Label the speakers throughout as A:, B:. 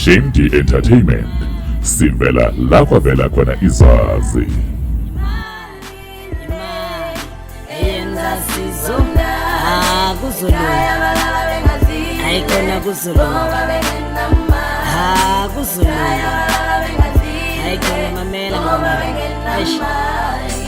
A: Shamedy Entertainment, sivela la kwavela khona izazi.
B: Ayikona kuzulu kuzulu ayikona mamela ngoma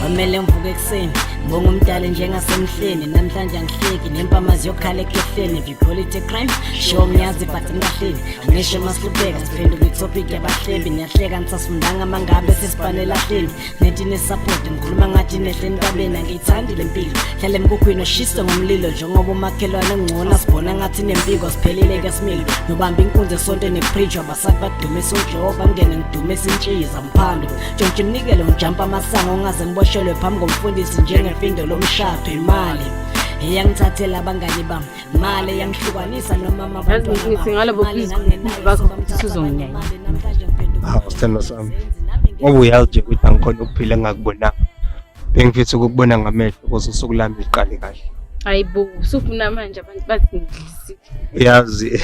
B: kwamele ngivuke ekuseni ngibonga umdala njengasemhleni namhlanje angihleki nempamazi yokhala ekhehleni if you call it a crime show ngiyazi but ngilahleni ngisho masihlubeka siphenduka itopic yabahlembi niyahleka ngisasifundanga mangabe sesibhane lahleni nethi nesupport ngikhuluma ngathi nehleni kabena ngiyithandi lempilo hlale emkukhwini oshisa ngomlilo njengoba umakhelwane ngcono sibona ngathi nempiko siphelile ke similo nobamba inkunzi esonto nepreacher basaki badumisa uJehova ngene ngidumisa intshiza mphando njengoba unikele ujump amasango ungaze ngiboshelwe phambi komfundisi njengefindo lomshado imali eyangithathela abangani bami imali eyangihlukanisa noma
C: ngithi ngalabo bakho sizonginyanya
D: sithando sami ngoba uyazi ukuthi angikhona ukuphila engakubonanga bengifisa ukubona ngamehlo ukuze usuku lami liqale kahle
C: hayibo usufuna manje abantu bathi ngidlisile
D: yazi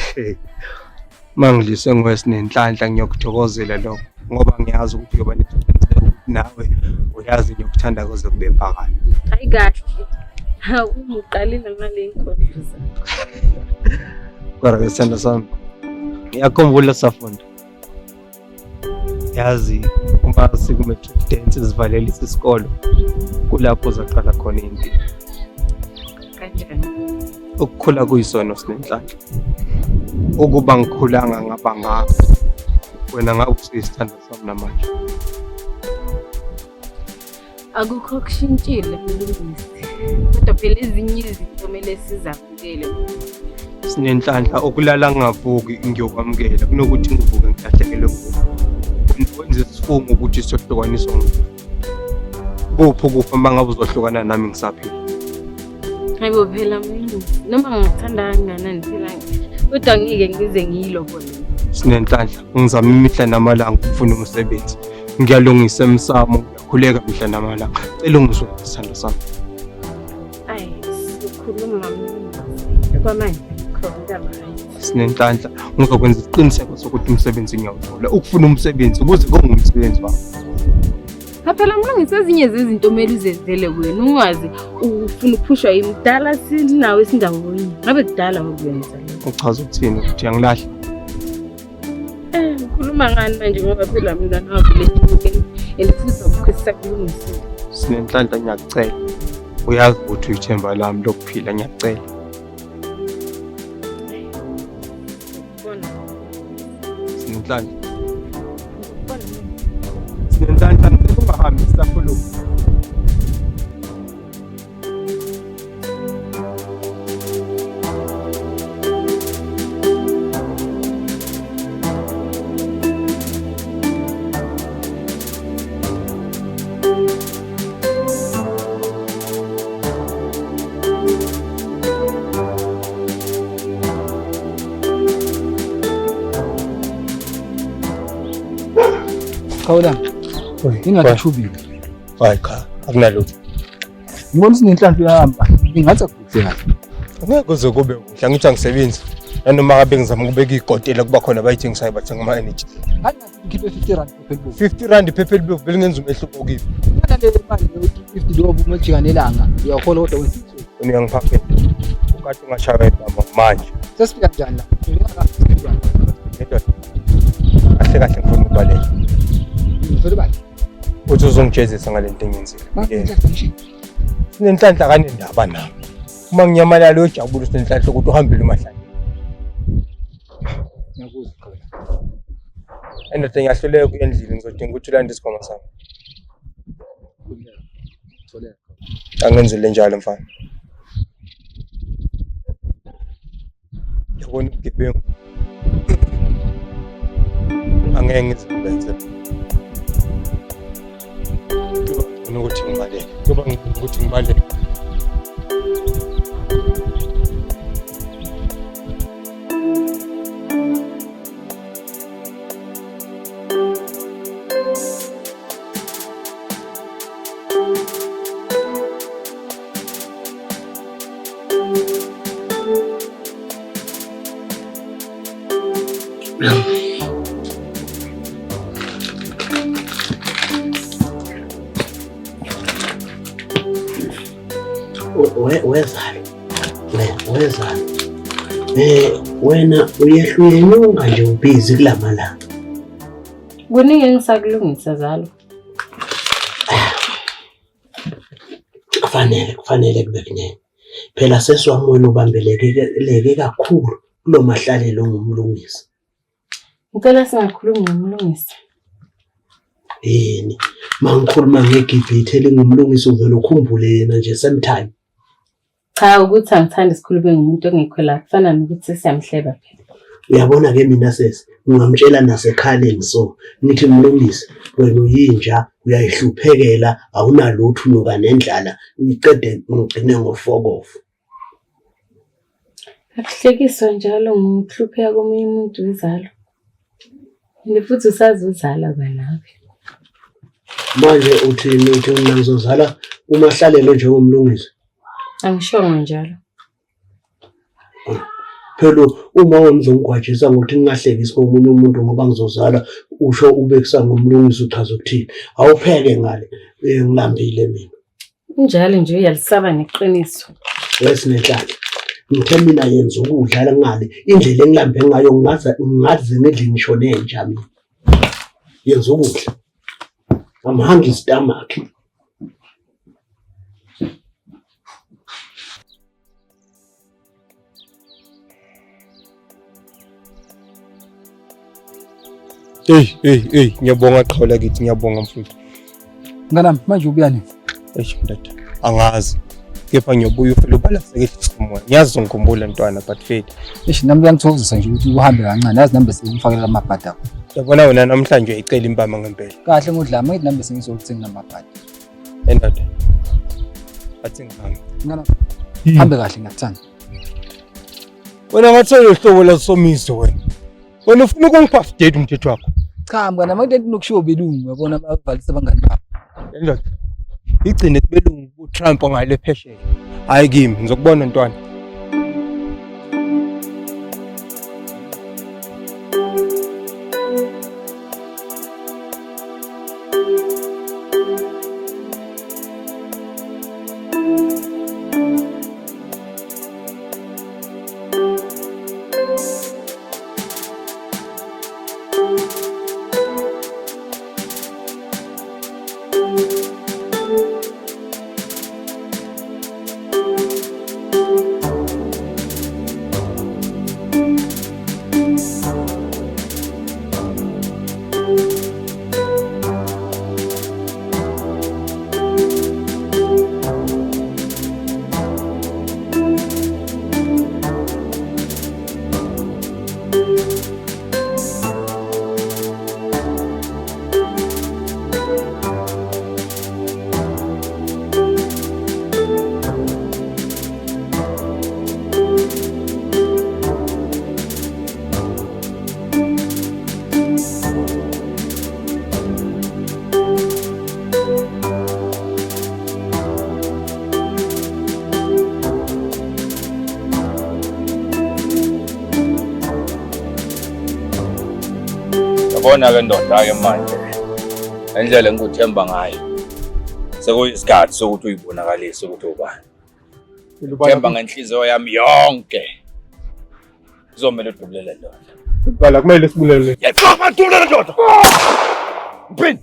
D: mangilise ngwesinenhlanhla ngiyokuthokozela lokho ngoba ngiyazi ukuthi yoba nesiqiniseko ukuthi nawe uyazi ngiyokuthanda kuze kube phakade
C: hayi kahle uqalile ngale inkondlo
D: kodwa sithando sami ngiyakhumbula safunda yazi uma sikume-matric dance sivalelisa isikolo kulapho zaqala khona impilo
C: kanjani
D: ukukhula kuyisona sinenhlanhla ukuba ngikhulanga ngaba ngakho wena ngabe usisithanda sami namanje
C: akukho kushintshile mlungisi kodwa phela ezinye izinto kumele sizamukele
D: sinenhlanhla okulala ngavuki ngiyokwamukela kunokuthi ngivuke ngilahlekelwe wenza isifungo ukuthi siyohlukaniswa kuphi ukufa uma ngabe uzohlukana nami ngisaphila
C: hayibo phela mlungisi noma ngikuthanda kangakanani phela kodwa ngike ngize ngiyilobole
D: sinenhlanhla ngizama imihla namalanga ukufuna umsebenzi ngiyalungisa emsamo ngiyakhuleka mihla namalanga cela ungisho isithando sami
C: ayi sikhuluma mlungisi kwamanje khona manje
D: sinenhlanhla ngizokwenza isiqiniseko sokuthi umsebenzi ngiyawuthola ukufuna umsebenzi ukuze kungumsebenzi wakho
C: phela mlungisi ezinye zezinto kumele uzenzele wena ungazi ufuna ukuphushwa imdala sinawe sindawonye ngabe kudala ngokwenza
D: uchaza ukuthini ukuthi angilahla
C: ukhuluma ngani manje ngoba phela mina navule elifisa ukukhwisa kulungisile
D: sinenhlanhla ngiyakucela uyazi ukuthi uyithemba lami lokuphila ngiyakucela sinenhlanhla ungahambi isapho lokhu
E: Khawula. Ingathubile.
D: Hayi cha, akunalutho.
E: Ngibona sinenhlanhla yahamba. Ingathi akuhle kahle.
D: Angeke kuze kube kuhle ngithi angisebenzi. Nanoma ngabe ngizama ukubeka igotela kuba khona abayithengisayo bathenga ama energy.
E: Hayi ngikhiphe 50 rand per book.
D: 50 rand per book belingenza umehluko kipi.
E: Kana le mali 50 lobo umajika nelanga. Uyakhola kodwa wenza
D: Uyangiphaphe. Ukade ungashaya ibamba manje.
E: sesifika kanjani la?
D: Kahle kahle ngifuna ukubalela.
E: Ngifuna bani?
D: Uthi uzongijezisa ngalento engiyenzile.
E: Manje
D: Sinenhlanhla kanendaba nami. Uma nginyamalala uyojabula sinenhlanhla ukuthi uhambile umahlanje.
E: ngiyakuzwa khona.
D: Endoda ngiyahluleka kuya endlini ngizodinga ukuthi ulande isikhwama sami.
E: Tholela.
D: Angenzile njalo mfana. Yabona ubugebengu. Angeke ngizenze. Kuba ukuthi ngibaleke. Kuba ukuthi ngibaleke.
F: wezalo. Wezalo. Wena uyehluyanyuka nje ubhizi kulamalanga.
C: Kuningi engisakulungisa Zalo.
F: Kufanele kube kunene. Phela sesiwamona ubambeleke kakhulu kulo mahlalelo ngumlungisi.
C: Ngicela singakhulumi ngomlungisi.
F: Yini? Mangikhuluma ngegibhithe lingumlungisi uvela ukhumbule yena nje sometime.
C: Cha ukuthi angithandi sikhulume ngomuntu ongekho la kufana nokuthi siyamhleba phela.
F: Uyabona ke mina sesi ngingamtshela nasekhaleni so nithi mlungisi wena uyinja uyayihluphekela awunalutho unuka nendlala niqede ngigcine ngofokofo.
C: Akuhlekiswa njalo ngokuhlupheka komunye umuntu wezalo. Futhi usazi uzala kwanawe.
F: Manje uthini uthi mina ngizozala umahlalelo njengomlungisi?
C: Angishongo njalo.
F: Phela uma wenzongwajisa ngokuthi ngingahlekisi komunye umuntu ngoba ngizozala usho ubekisa ngomlungisi uchaza ukuthini. Awupheke ngale ngilambile mina.
C: Njalo nje uyalisaba neqiniso.
F: Wesinenhlalo. Ngithe mina yenza ukudlala ngale indlela engilambe ngayo ngazi ngedle ngisho nenja mina. Yenza ukudla. Amahanga istamach.
D: Hey, ngiyabonga Qhawula kithi, ngiyabonga mfowethu.
E: Nganami manje ubuyani?
D: Ndata. Angazi. Kepha ngiyobuya ufela ubalahlekile isimoya. Ngiyazi ngikhumbula ntwana but faith.
E: Nami kuyangithokozisa nje ukuthi uhambe kancane. Yazi nambe sengifakela amabhadi akho.
D: Yabona wena namhlanje uyicela impama ngempela.
E: Kahle ngodlama ngithi nambe sengizokuthenga amabhadi.
D: Endada. Athi ngihamba.
E: Nganami hambe kahle ngiyathanda.
D: Wena ngathela uhlobo la somiso wena. Wena ufuna ukungiphaftedate umthetho wakho.
E: Cha mngana manje nokushiwo belungu yabona abavalisa abangani babo.
D: Endada. Igcine kubelungu uTrump ngale phesheya. Hayi kimi ngizokubona ntwana.
G: Yabona ke ndoda ke manje indlela engikuthemba ngayo sekuyisikhathi sokuthi uyibonakalise ukuthi ubani. Themba ngenhliziyo yami yonke kuzomela udubulele ndoda.
D: Ubala kumele sibulele.
G: Yaqhafa udubulele ndoda. Mpini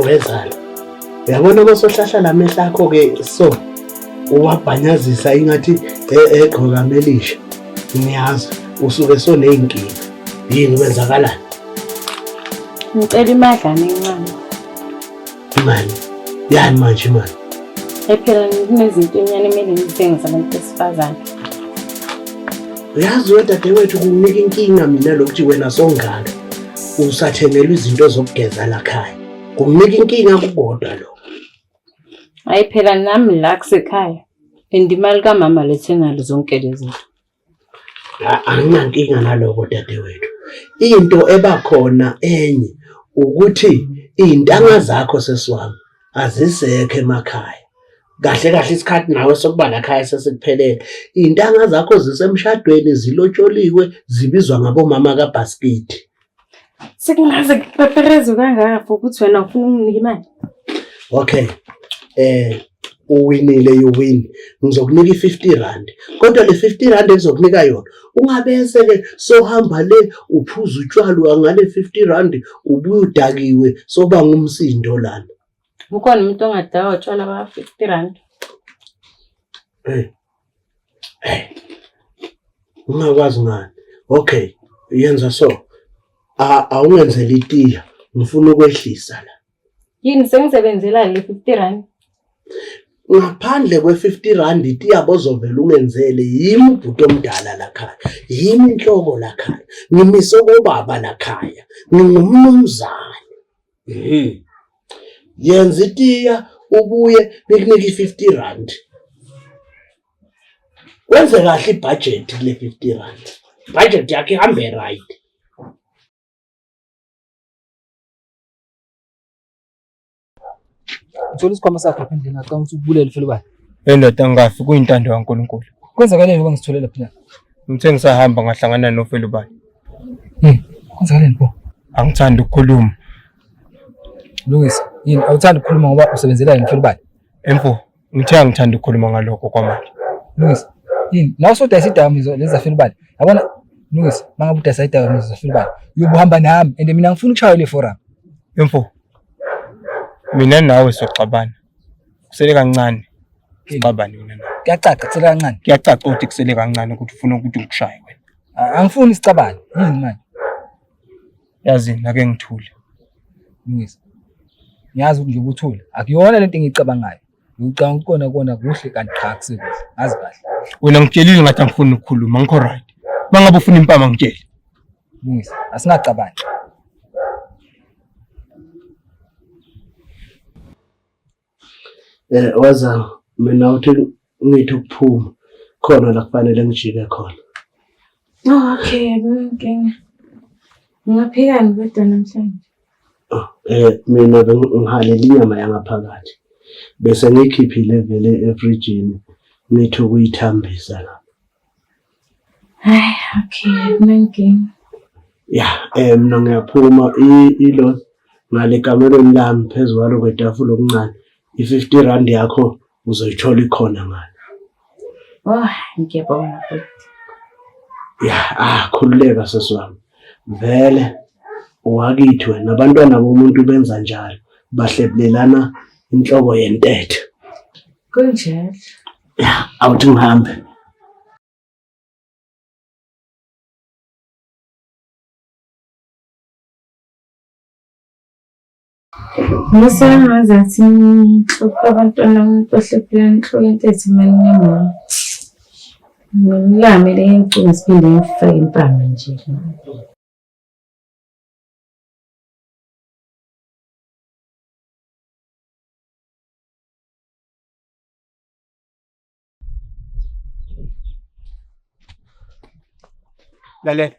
F: wezalo. Uyabona masohlahla lamehla akho ke so uwabhanyazisa ingathi egqoka melisha. Ngiyazi usuke soneyinkinga. Yini kwenzakalani?
C: Ngicela imadlana encane.
F: Imali. Yani manje imali?
C: Phela kunezinto enyane emele ngizithenge zabantu besifazane.
F: Uyazi wedade wethu kunika inkinga mina lokuthi wena songaka. usathengelwa izinto zokugeza la khaya. Kunginika inkinga kukodwa lo.
C: Hayi phela nami la kusekhaya. Indimali kamama lethenga zonke lezi zinto.
F: Anginankinga naloko dadewethu. Into ebakhona enye ukuthi izintanga zakho sesiwami azisekho emakhaya. Kahle kahle isikhathi nawe sokuba la khaya sesikuphelele. Izintanga zakho zisemshadweni zilotsholiwe zibizwa ngabomama kaBasket.
C: Sekungaze kupeperezo kangaka ukuthi wena ufuna unginike imali.
F: Okay. Uwinile uwin. Ngizokunika i50 kodwa le 50 engizokunika yona ungabese ke sohamba le uphuza utshwala ngale 50 ubuye udakiwe soba ngumsindo lana.
C: Ukhona umuntu ongadaka utshwala ba 50.
F: Ungakwazi ngani? Okay, yenza so. Awungenzeli itiya. Ngifuna ukwehlisa la.
C: Yini sengisebenzela le 50.
F: Ngaphandle kwe50 itiya bozovela ungenzele yimi ubhuti omdala la khaya. Yimi inhloko la khaya. Ngimise kobaba la khaya. Ngingumnumzane. Yenza itiya ubuye nikunika i50. Wenze kahle ibudget kule 50. Budget yakhe ihambe right.
E: Uthola isikhwama sakho apha endlini ngicela ukuthi ubulele Felubani.
D: Endoda ngafi kuyintando kaNkulunkulu.
E: Kwenzakaleni ngoba ngisitholela phela?
D: Ngithe ngisahamba ngahlangana noFelubani.
E: Kwenzakaleni pho?
D: Angithandi ukukhuluma.
E: Lungisa, yini awuthandi ukukhuluma ngoba usebenzela yini Felubani?
D: Emfo, ngithe angithandi ukukhuluma ngalokho kwamanje.
E: Lungisa, yini nawe usodayisa idakamizwa lezi zaFelubani. Yabona Lungisa, mangabe udayisa idakamizwa zaFelubani, uyobuhamba nami and mina ngifuna uchaye le forum.
D: Emfo, mina nawe soxabana. Kusele kancane. Sixabane mina nawe.
E: Kuyacaca kusele kancane.
D: Kuyacaca ukuthi kusele kancane ukuthi ufuna ukuthi ngikushaye wena.
E: Angifuni isicabane. Yini manje?
D: Yazi nake ngithule.
E: Lungisa. Ngiyazi ukuthi nje ubuthule. Akuyona lento engiyicabangayo. Ngicabanga ukona kuhle kanti cha kusekuhle. Ngazi kahle.
D: Wena ngitshelile ngathi angifuni ukukhuluma, ngikho right. Mangabe ufuna impama ngitshele.
E: Lungisa, asingacabani.
F: Waza mina uthi ngithi ukuphuma khona la kufanele ngijike khona.
C: Okay, nginkinga. Ngingaphikani kodwa namhlanje?
F: Mina bengihalela inyama yangaphakathi. Bese ngikhiphile vele efrijini ngithi ukuyithambisa la.
C: Hayi, okay, nginkinga.
F: Mina ngiyaphuma ilo ngale kamelweni lami phezulu kwalo kwetafula okuncane. I50 yakho uzoyithola ikhona ngani.
C: Ngiyabonga futhi.
F: Khululeka sesiwami. Vele wakithi wena abantwana bomuntu benza njalo. Bahlebelelana inhloko yentethe.
C: Kunjalo.
F: Awuthi ngihambe.
C: Musangazi athi abantwana bahlephela inhloko yentethe manje. Ngilamele ngicunga siphinde ngifake impama nje.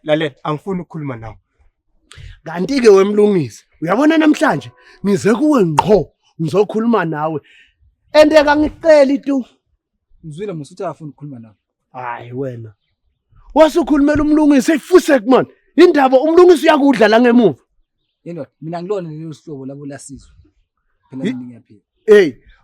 D: Lalela, angifuni ukukhuluma nawe.
F: Kanti ke wemlungisi, uyabona namhlanje ngize kuwe ngqo, ngizokhuluma nawe. Endeka ngicela itu.
E: Ngizwile musuthi afuna ukukhuluma nawe.
F: Hayi wena. Wasukhulumela umlungisi efusek man. Indaba umlungisi uyakudla la ngemuva.
E: Yena mina ngilona lelo sihlobo labo lasizwe. Phela mina ngiyaphila.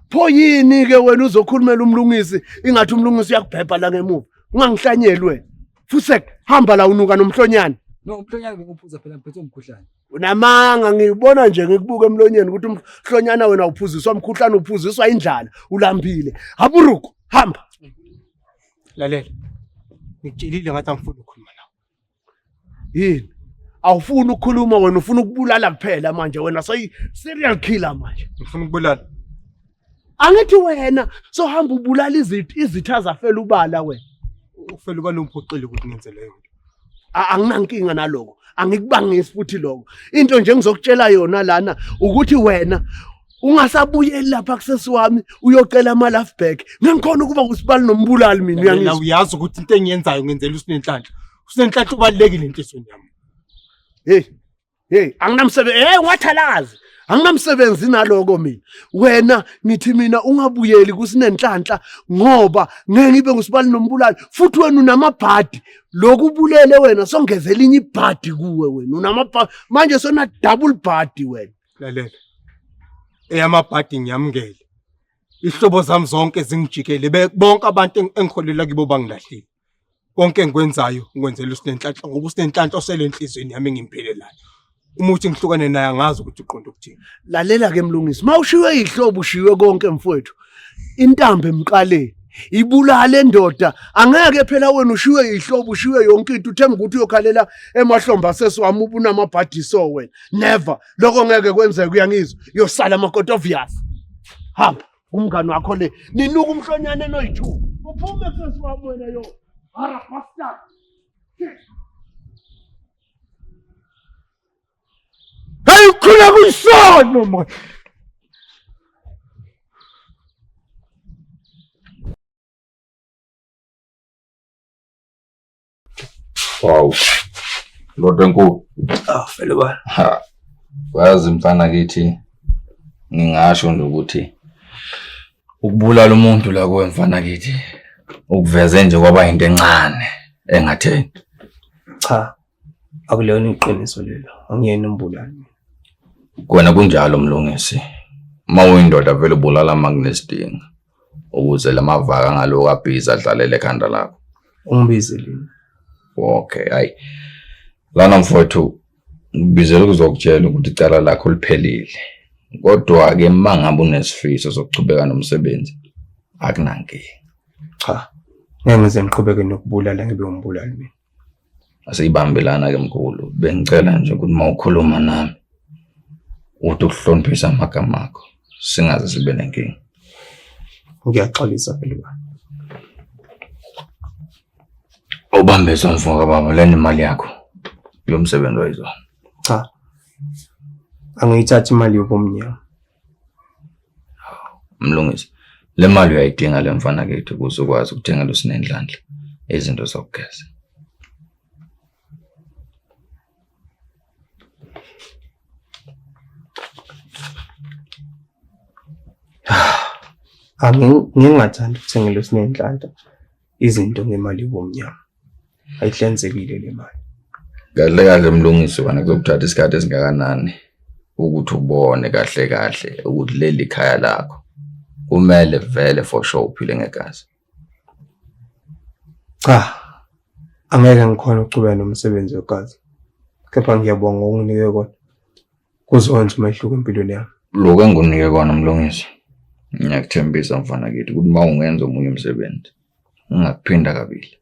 F: Pho yini ke wena uzokhulumela umlungisi ingathi umlungisi uyakubhebha la ngemuva. Ungangihlanyeli wena. Fusek hamba la unuka nomhlonyana.
E: No, umhlonyana ngikuphuza phela ngiphethe umkhuhlane.
F: Unamanga ngibona nje ngikubuka emlonyeni ukuthi umhlonyana wena uphuziswa umkhuhlane uphuziswa indlala ulambile. Haburuku hamba.
D: Lalela. Ngitshelile ngathi angifuni ukukhuluma nawe.
F: Yini? Awufuni ukukhuluma wena ufuna ukubulala kuphela manje wena serial killer manje.
D: Ngifuna ukubulala.
F: Angithi wena sohamba ubulala izitha zafela ubala wena.
D: Ufela ubani umphoxile ukuthi ngenze leyo nto.
F: anginankinga naloko. Angikubangisi futhi lokho. Into nje ngizokutshela yona lana ukuthi wena ungasabuyeli lapha kusesi wami uyocela ama life back. Ngikhona ukuba usibali nombulali mina uyangizwa.
D: Uyazi ukuthi into engiyenzayo ngenzela uSinenhlanhla. USinenhlanhla ubalekile enhlizweni yami.
F: Hey, anginamsebenzi. Wathalazi. Anginamsebenzi naloko mina. Wena ngithi mina ungabuyeli kuSinenhlanhla ngoba ngeke ngibe ngusibali nombulali futhi wena unamabhadi. Lokubulele wena songeza elinye ibhadi kuwe wena. Unamabhadi manje sona double bhadi wena.
D: Lalela. Eyamabhadi ngiyamngele. Ihlobo zami zonke zingijikele bonke abantu engikholela kibo bangilahlile. Konke engikwenzayo ngikwenzela uSinenhlanhla ngoba uSinenhlanhla osele enhlizweni yami ngimphelelayo. Uma uthi ngihlukane naye angazi ukuthi uqonda ukuthini.
F: Lalela ke Mlungisi, mawushiwe ihlobo ushiwe konke mfowethu. Intambo emqaleni ibulale ndoda. Angeke phela wena ushiwe ihlobo ushiwe yonke into uthemba ukuthi uyokhalela emahlomba sesiwami ubunamabhadi so wena. Never. Lokho ngeke kwenzeke uyangizwa. Yosala amakotovias. Hamba umngani wakho le. Ninuka umhlonyane noyithu. Uphume sesiwami wena yo. Ara bastard. Hey, khula kuyisono manje.
G: Wow. Lodwa enkulu.
D: Vele ba.
G: Ha. Wazi mfana kithi ngingasho nje ukuthi ukubulala umuntu la kuwe mfana kithi ukuveze nje kwaba into encane engatheni.
D: Cha. Akulona iqiniso lelo. Angiyena umbulali.
G: Kona kunjalo Mlungisi. Mawuyindoda vele ubulala makunesidingo ukuze lamavaka ngaloko abhiza adlalele ekhanda lakho.
D: Ungibizele.
G: Okay, hayi. Lana mfowethu ngibizela ukuzokutshela ukuthi icala lakho liphelile. Kodwa ke mangabe unesifiso sokuchubeka nomsebenzi akunankinga.
D: Cha. Ngeke ngize ngiqhubeke nokubulala ngibe umbulali mina.
G: Asiyibambelana ke mkhulu. Bengicela nje ukuthi mawukhuluma nami uthi ukuhloniphisa amagama akho singaze sibe nenkinga.
D: Ngiyaxolisa phela ba.
G: Ubambeza mfoka baba lena imali yakho yomsebenzi wayizona.
D: Cha. Angiyithathi imali yobomnyama.
G: Mlungisi, le mali uyayidinga le mfana kethu ukuze ukwazi ukuthengela uSinenhlanhla izinto zokugeza.
D: Ngingathanda ukuthengela uSinenhlanhla izinto ngemali yobomnyama. Ayihlanzekile le mali.
G: Kahle kahle Mlungisi wena kuzokuthatha isikhathi esingakanani ukuthi ubone kahle ukuthi leli khaya lakho kumele vele for sure uphile ngegazi.
D: Cha. Angeke ngikhona ukucubeka nomsebenzi wegazi. Kepha ngiyabonga ukunginike kona. Kuzonke umehluko empilweni yami.
G: Lokho engunike kona Mlungisi. Ngiyakuthembisa mfana kithi ukuthi mawungenza omunye umsebenzi ungakuphinda kabili.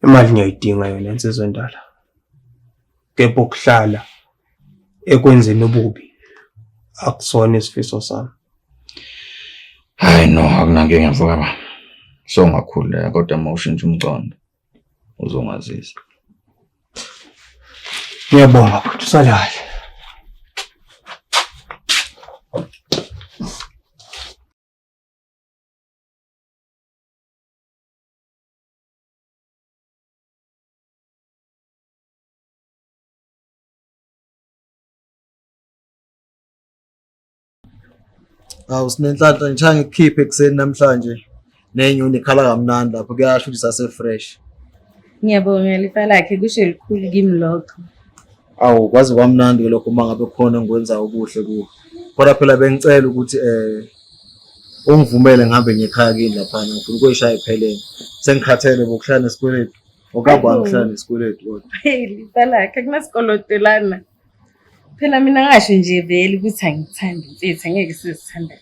D: Imali ngiyayidinga yona insizwe endala. Kepha ukuhlala ekwenzeni ububi akusona isifiso sami.
G: Hayi no akunankinga mfoka baba. So ngakhuleka kodwa mawushintsha umcondo uzongazisa.
D: Ngiyabonga futhi usalala.
H: USinenhlanhla ngithanga ngikukhiphe ekuseni namhlanje nenyoni ikhala kamnandi lapho kuyasho ukuthi sase fresh.
C: Ngiyabonga lifa lakhe kusho elikhulu kimi lokho.
H: Awu kwazi kwamnandi lokho uma ngabe khona ngikwenza okuhle kuwe. Kodwa phela bengicela ukuthi ungivumele ngihambe ngekhaya kini lapha ngifuna ukuyishaya iphelele. Sengikhathele bokuhlala nesikweletu. Okaba ngihlala nesikweletu kodwa.
C: Lifa lakhe kunasikolotelana. Phela mina ngasho nje vele ukuthi angithandi mfethu angeke sizithanda.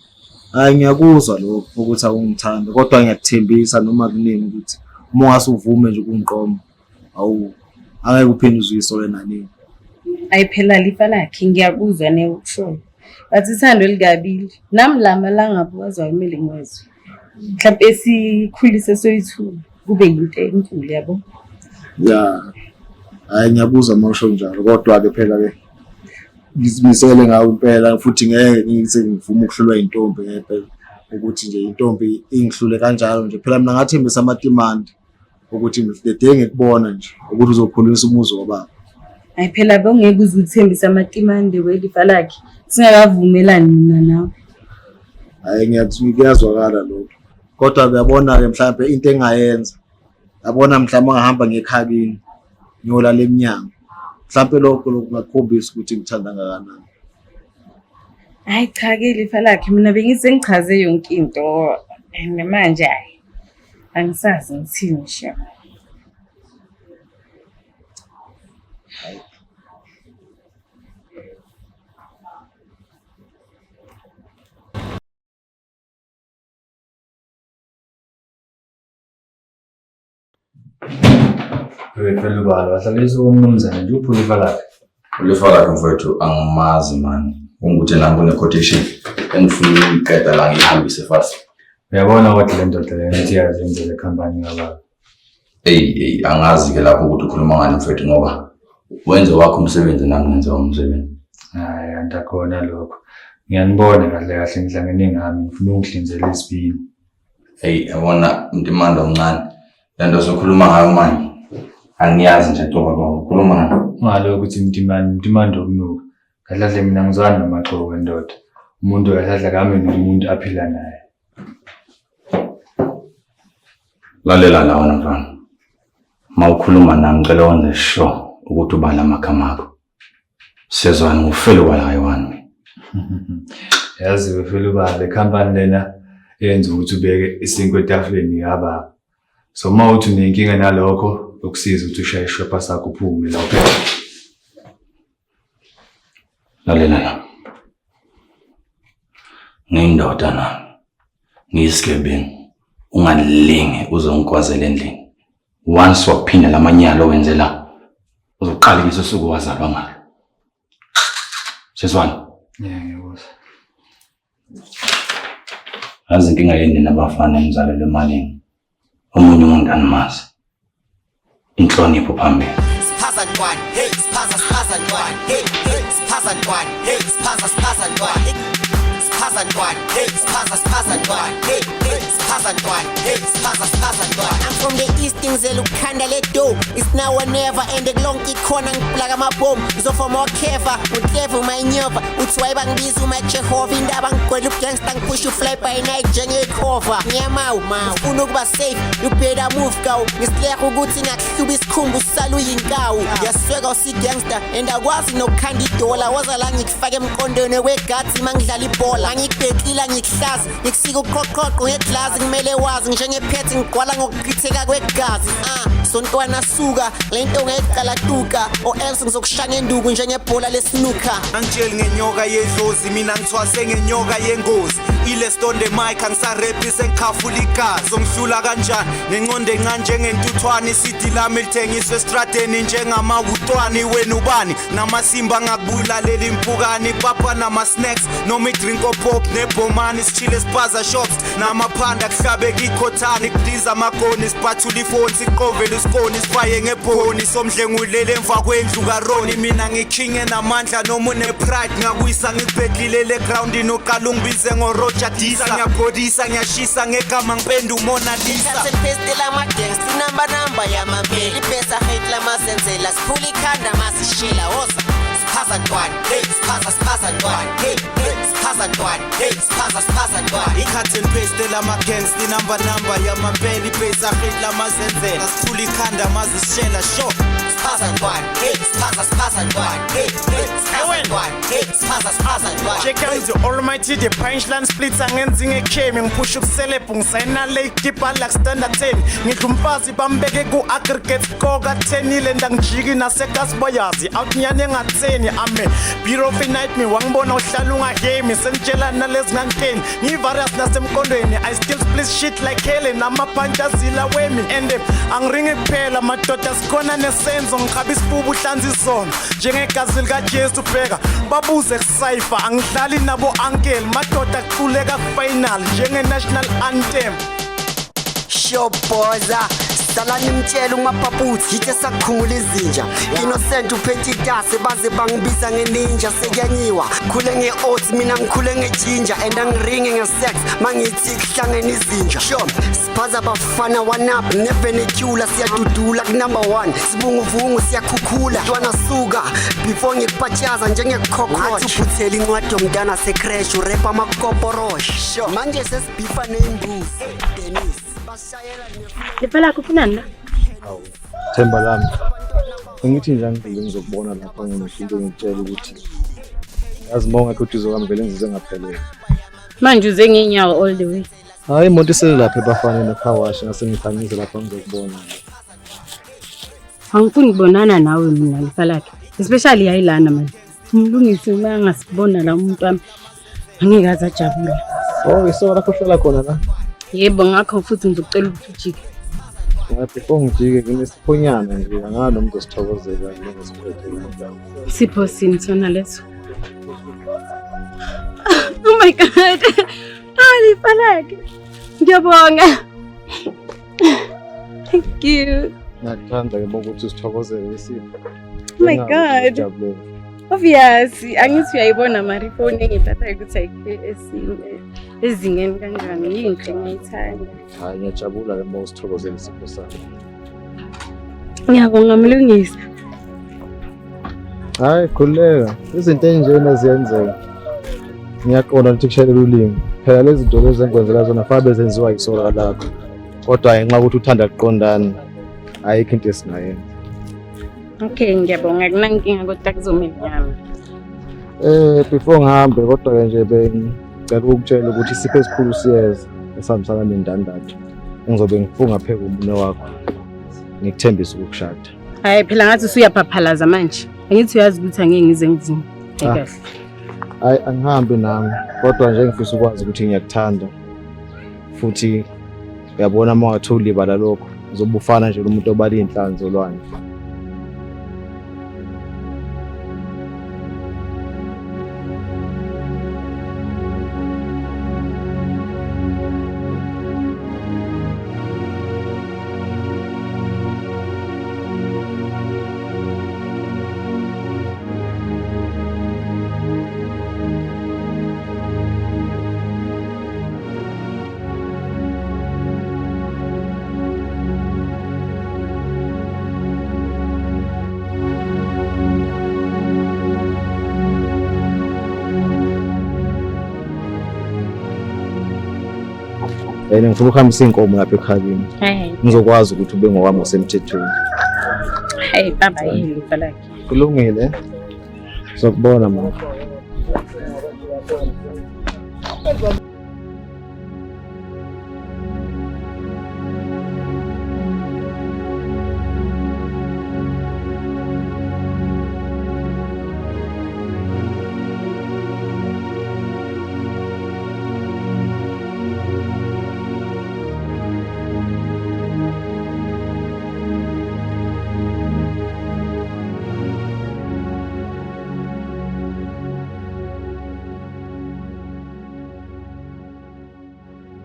H: Hayi ngiyakuzwa lokho ukuthi awungithanda kodwa ngiyakuthembisa noma kunini ukuthi uma ungasuvume nje ukungiqoma awu angeke uphinde uzuyise wena nini.
C: Ayi phela lifa lakhe ngiyakuzwa nekusho. Bathi ithando elikabili nami lama la ngapho wazayo kumele ngizwe. Mhlawumbe esikhulise soyithuba. kube yinto enkulu yabo.
H: Ya. Hayi ngiyabuza mawusho njalo kodwa ke phela ke ngizimisele ngawo impela futhi ngeke ngize ngivume ukuhlolwa intombi ngempela ukuthi nje intombi ingihlule kanjalo nje phela mina ngathembisa amatimandi ukuthi ngidedenge kubona nje ukuthi uzokhulisa umuzi wababa.
C: Hayi phela bongeke uzuthembisa amatimandi welifa lakhe singakavumelani mina nawe.
H: Hayi ngiyazwakala lokho kodwa uyabona ke mhlawumbe into engayenza yabona mhlawumbe ngahamba ngekhabini ngiyolala eminyango mhlawumbe lokho kungakhombisa ukuthi ngithanda kangakanani.
C: Hayi cha ke ilifa lakhe mina bengise ngichaze yonke into manje hayi angisazi ngithini nje.
G: Phela ubaba wahlaliswa umnumzane nje uphula ifa lakhe. Ulifa lakhe mfowethu angimazi man. Ungukuthi nangu ne-quotation engifuna ukuyiqeda la ngihambise fast. Uyabona ukuthi le ndoda lena ithi yazenza le company ngababa. Angazi ke lapho ukuthi ukhuluma ngani mfowethu ngoba wenze wakho umsebenzi nami ngenza umsebenzi. Hayi andakhona lokho. Ngiyanibona kahle kahle ngihlangene ngami ngifuna ukungihlinzela isibini. Yabona Mtimando omncane. Lento sokhuluma ngayo manje. Angiyazi nje ntoba ukhuluma ngani. Ngalo ukuthi Mtimando okunuka. Kahle mina ngizwana namaxoko wendoda. Umuntu kahle kami nomuntu aphila naye. Lalela la wena mfana. Mawukhuluma nami ngicela wenze sure ukuthi ubala amagama akho. Siyazwana ngufelo walayo wami. Yazi wefelo ba le company lena yenza ukuthi ubeke isinkwe etafuleni yaba. So mawuthi unenkinga nalokho ukusiza ukuthi ushaye ishopha sakho uphume lapho. Lalela la. Ngiyindoda nami. Ngiyisigebengu. Unganilinge uzongikwazela endlini. Once waphinda lamanyalo wenzela uzoqala iso suku wazalwa ngalo. Seswana? Ngiyabona. Azi inkinga yini nabafana emzalelo emalini. Omunye umuntu animazi. Inhlonipho phambili.
I: Spaza ntwana, hey spaza ntwana, hey spaza ntwana, hey spaza ntwana. Spaza ntwana, hey spaza ntwana, hey spaza ntwana, hey spaza ntwana. I'm from the east ngizela ukukhanda le dough. It's now or never and lonke ikhona ngiplaka amabomb. Ngizofoma okeva, uclever my nyova. Uthi wayibangibiza uma Jehova indaba ngigwela ubgangster ngipush ufly by night njengekhova. Ngiyamawu ufuna ukuba safe, you better move go. Ngisleha ukuthi ngakuhluba isikhumbu usala uyinkawu. Yasweka usigangster and akwazi nokukhanda idola. Wazala ngikufaka emqondweni wegazi mangidlala ibhola. Ngikubhekila ngikuhlaza, ngikusika uqoqoqo ngeglass ngimele wazi njengephethe ngigwala ngokuchitheka kwegazi. Sontwana suka lento ngeqala tuka o else ngizokushaya ngenduku njengebhola lesnuka.
J: Angitsheli ngenyoka yedlozi mina ngithwase ngenyoka yengozi. Ile stonde mic angisarepise ngikhafula igazi. Zongihlula kanjani nenqonde encane njengentuthwane isidi lami lithengiswe estradeni njengamawutwani wena ubani namasimba ngakubulalela impukani papa nama snacks noma idrink pop nebhomani sichile spaza shops namaphanda kuhlabeka ikhothani kudiza amagoni siphathula ifoni siqovela usikoni sifaye ngebhoni somdlengulele emva kwendlu kaRoni mina ngikhinge namandla noma unepride ngakuyisa ngibhekile le ground inoqala ungibize ngoRoger Disa ngiyagodisa ngiyashisa ngegama ngipenda uMona Lisa
I: Sempestela amagangster number yamambeli pesa hate lamazenzela siphula ikhanda masishila woza spaza ntwana hey spaza ntwana hey spaza ntwana hey spaza ntwana
J: icut and paste lamagangster number yamambeli pesa hate lamazenzela siphula ikhanda masishila sure
I: spaza ntwana hey spaza ntwana hey spaza ntwana hey spaza ntwana
J: check out the almighty the punchline splits angenzi ngekemi ngipush ukuselebhu ngisayina late deep like standard 10 ngidlumfazi bambeke ku aggregate score ka 10 ile ndangijiki nasekasiboyazi out nyane ngatheni ame bureau of night me wangibona uhlala ungahemi sentshela nalezi ngankeni ngivirus nasemkondweni I still split shit like hell namaphantsa zila wemi and angiringi kuphela madoda sikhona nesenzo ngikhabe isifubu uhlanza izono njengegazi lika Jesu bheka babuze kusayfa angidlali nabo uncle madoda kuquleka final njenge national anthem
I: Shoboza salani mtshela umapaputsi yithe sakukhumula izinja innocent uphethe itase baze bangibiza ngeninja seyanyiwa khule nge-oats mina ngikhule ngejinja and angiringe nge-sex mangithi kuhlangene izinja sho siphaza bafana one up nevenetyula siyadudula ku-number 1 sibunguvungu siyakhukhula ntwana suka before ngikupatshaza njengekhokhroch uphuthela incwadi yomntana secrash urepa amakoporosh sho manje sesibhifa neyimbuzi Dennis bashayela
C: Lefala kufunani la?
H: Themba lami. Ngithi nje angivile ngizokubona lapha nginoshinto ngitshela ukuthi yazi uma ungakho uzokangivele ngizize ngaphelele.
C: Manje uze ngenyawo all the way.
H: Hayi imoto isele lapha ebafana ne-car wash ngase ngikhangise lapha ngizokubona.
C: Angifuni ukubonana nawe mina Lefala. Especially yayilana manje. Ngilungise uma ngasibona la umuntu wami. Angeke aze ajabule.
H: Oh, iso lapho uhlala khona la.
C: Yebo ngakho futhi ngizocela ukuthi ujike.
H: Before ngijike kunesiphonyana nje angalo umuntu osithokozela njengesiphethe la.
C: Sipho sini sona leso. Oh my god. Lefala. Ngiyabonga. Thank you.
H: Nakuthanda ke ukuthi usithokozele isipho.
C: Oh my god. Obviously, angithi uyayibona mari phone engithatha ukuthi ayikhe ezingeni kanjani yinhle ngiyithanda.
H: Hayi ngiyajabula ke uma usithokozela isipho sakho.
C: Ngiyabonga mlungisi.
H: Hayi khuleka izinto enjena ziyenzeka. Ngiyaqonda ukuthi kushayelela ulimi. Phela lezi zinto lezi engikwenzela zona fanele bezenziwa yisoka lakho. Kodwa ngenxa ukuthi uthanda ukuqondana ayikho into esingayenza.
C: Okay, ngiyabonga kunankinga kodwa kuzomela yami.
H: Before ngihambe kodwa ke nje bengicela ukutshela ukuthi isipho esikhulu siyeza esihambisana nendandatho. Ngizobe ngifunga pheka umune wakho. Ngikuthembisa ukukushada.
C: Hayi phela ngathi usuyaphaphalaza manje. Angithi uyazi ukuthi angeke ngize ngivume. Ekahle.
H: Hayi angihambi nami kodwa nje ngifisa ukwazi ukuthi ngiyakuthanda. Futhi uyabona uma ungatholi ibala lokho uzobufana nje umuntu obala inhlanzi olwandle. Ngifuna ukuhambisa inkomo lapha ekhaleni. Ngizokwazi ukuthi ube ngowami osemthethweni.
C: Hey baba yini Lefala.
H: Kulungile. Sokubona mama.